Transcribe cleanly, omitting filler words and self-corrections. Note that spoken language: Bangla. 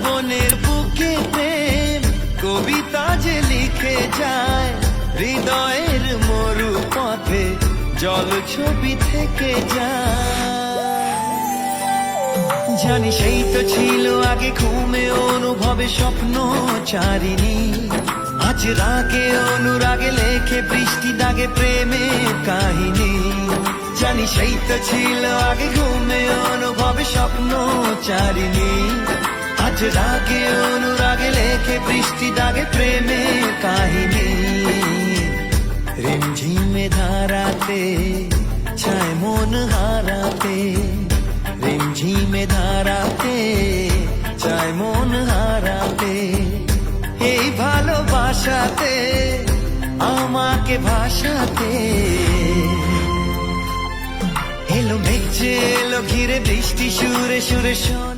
বনের বুকে প্রেম কবিতা যে লিখে যায়, হৃদয়ের মরু পথে জল ছবি থেকে যায়। জানি সেই তো ছিল আগে ঘুমে অনুভবে স্বপ্ন চারিণী, আজ রাগে অনুরাগে লেখে বৃষ্টি দাগে প্রেমের কাহিনী। জানি সেই তো ছিল আগে ঘুমে অনুভবে স্বপ্ন চারিণী, আজ রাগে অনুরাগে লেখে বৃষ্টি দাগে প্রেমের কাহিনী। রিমঝিমে ধারাতে ছায় মন হারাতে, রিমঝিমে ধারাতে চায় মন হারাতে, এই ভালোবাসাতে আমাকে ভাসাতে। এলো মেঘ এলো ঘিরে বৃষ্টি সুরে সুরে শোনা।